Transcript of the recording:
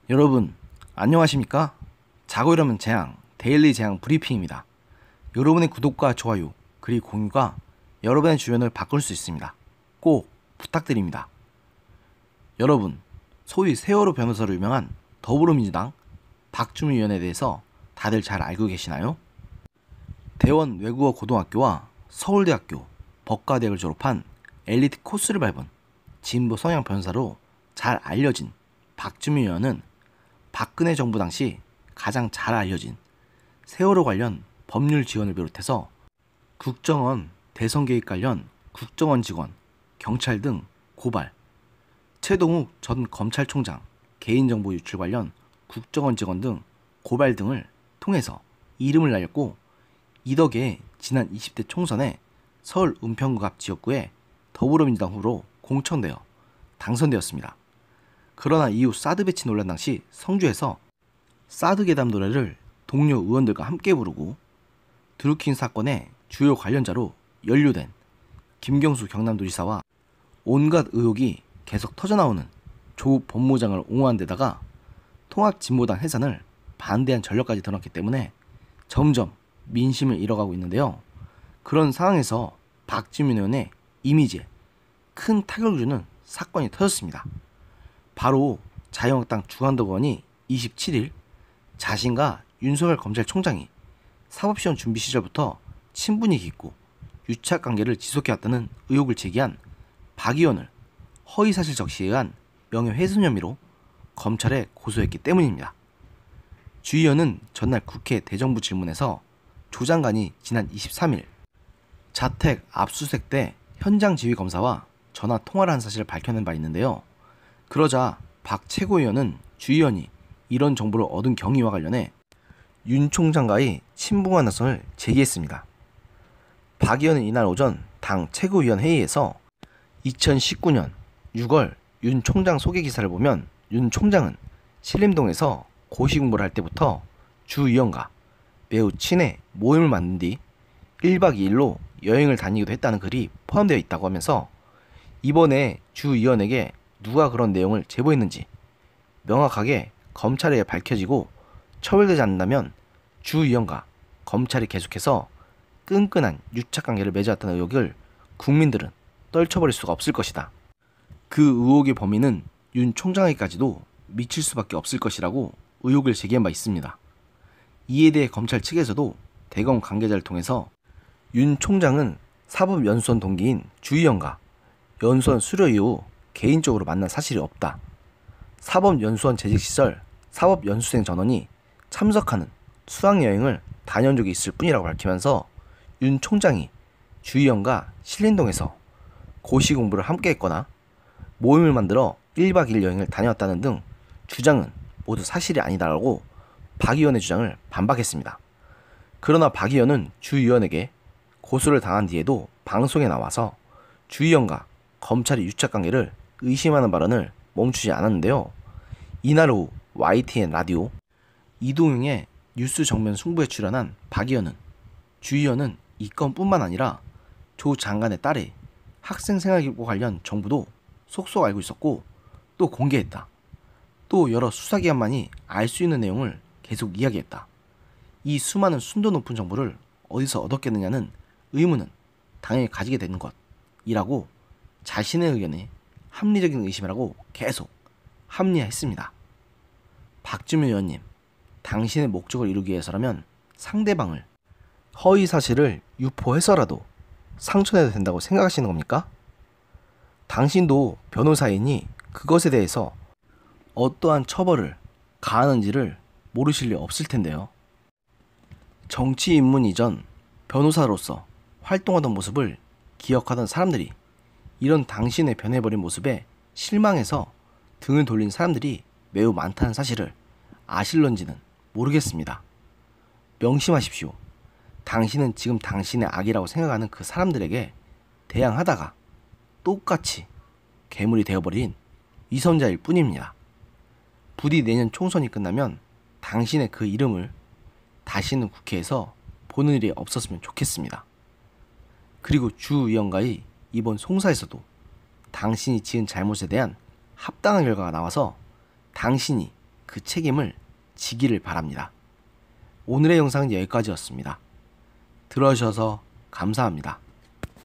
여러분, 안녕하십니까? 자고 일어나면 재앙, 데일리 재앙 브리핑입니다. 여러분의 구독과 좋아요, 그리고 공유가 여러분의 주변을 바꿀 수 있습니다. 꼭 부탁드립니다. 여러분, 소위 세월호 변호사로 유명한 더불어민주당 박주민 의원에 대해서 다들 잘 알고 계시나요? 대원 외국어 고등학교와 서울대학교 법과대학을 졸업한 엘리트 코스를 밟은 진보 성향 변호사로 잘 알려진 박주민 의원은 박근혜 정부 당시 가장 잘 알려진 세월호 관련 법률 지원을 비롯해서 국정원 대선 개입 관련 국정원 직원, 경찰 등 고발, 최동욱 전 검찰총장 개인정보 유출 관련 국정원 직원 등 고발 등을 통해서 이름을 날렸고, 이 덕에 지난 20대 총선에 서울 은평구 앞 지역구에 더불어민주당 후보로 공천되어 당선되었습니다. 그러나 이후 사드 배치 논란 당시 성주에서 사드 괴담 노래를 동료 의원들과 함께 부르고 드루킹 사건의 주요 관련자로 연루된 김경수 경남도지사와 온갖 의혹이 계속 터져나오는 조국 법무장을 옹호한 데다가 통합진보당 해산을 반대한 전력까지 드러났기 때문에 점점 민심을 잃어가고 있는데요. 그런 상황에서 박주민 의원의 이미지에 큰 타격을 주는 사건이 터졌습니다. 바로 자유한국당 주한덕 의원이 27일 자신과 윤석열 검찰총장이 사법시험 준비 시절부터 친분이 깊고 유착관계를 지속해왔다는 의혹을 제기한 박 의원을 허위사실 적시에 의한 명예훼손 혐의로 검찰에 고소했기 때문입니다. 주 의원은 전날 국회 대정부 질문에서 조 장관이 지난 23일 자택 압수수색 때 현장 지휘검사와 전화 통화를 한 사실을 밝혀낸 바 있는데요. 그러자 박 최고위원은 주 의원이 이런 정보를 얻은 경위와 관련해 윤 총장과의 친분한 나선을 제기했습니다. 박 의원은 이날 오전 당 최고위원 회의에서 2019년 6월 윤 총장 소개 기사를 보면 윤 총장은 신림동에서 고시 공부를 할 때부터 주 의원과 매우 친해 모임을 만든 뒤 1박 2일로 여행을 다니기도 했다는 글이 포함되어 있다고 하면서, 이번에 주 의원에게 누가 그런 내용을 제보했는지 명확하게 검찰에 밝혀지고 처벌되지 않는다면 주 의원과 검찰이 계속해서 끈끈한 유착관계를 맺어왔다는 의혹을 국민들은 떨쳐버릴 수가 없을 것이다. 그 의혹의 범위는 윤 총장에게까지도 미칠 수밖에 없을 것이라고 의혹을 제기한 바 있습니다. 이에 대해 검찰 측에서도 대검 관계자를 통해서 윤 총장은 사법연수원 동기인 주 의원과 연수원 수료 이후 개인적으로 만난 사실이 없다. 사법연수원 재직 시절 사법연수생 전원이 참석하는 수학여행을 다녀온 적이 있을 뿐이라고 밝히면서 윤 총장이 주 의원과 신림동에서 고시 공부를 함께 했거나 모임을 만들어 1박 2일 여행을 다녀왔다는 등 주장은 모두 사실이 아니다라고 박 의원의 주장을 반박했습니다. 그러나 박 의원은 주 의원에게 고소를 당한 뒤에도 방송에 나와서 주 의원과 검찰의 유착관계를 의심하는 발언을 멈추지 않았는데요. 이날 오후 YTN 라디오 이동용의 뉴스 정면 승부에 출연한 박 의원은 주 의원은 이 건뿐만 아니라 조 장관의 딸의 학생 생활기록과 관련 정보도 속속 알고 있었고 또 공개했다. 또 여러 수사기관만이 알 수 있는 내용을 계속 이야기했다. 이 수많은 순도 높은 정보를 어디서 얻었겠느냐는 의문은 당연히 가지게 되는 것이라고 자신의 의견에 합리적인 의심이라고 계속 합리화했습니다. 박주민 의원님, 당신의 목적을 이루기 위해서라면 상대방을 허위 사실을 유포해서라도 상처내도 된다고 생각하시는 겁니까? 당신도 변호사이니 그것에 대해서 어떠한 처벌을 가하는지를 모르실 리 없을 텐데요. 정치 입문 이전 변호사로서 활동하던 모습을 기억하던 사람들이 이런 당신의 변해버린 모습에 실망해서 등을 돌린 사람들이 매우 많다는 사실을 아실런지는 모르겠습니다. 명심하십시오. 당신은 지금 당신의 악이라고 생각하는 그 사람들에게 대항하다가 똑같이 괴물이 되어버린 위선자일 뿐입니다. 부디 내년 총선이 끝나면 당신의 그 이름을 다시는 국회에서 보는 일이 없었으면 좋겠습니다. 그리고 주 의원과의 이번 송사에서도 당신이 지은 잘못에 대한 합당한 결과가 나와서 당신이 그 책임을 지기를 바랍니다. 오늘의 영상은 여기까지였습니다. 들어주셔서 감사합니다.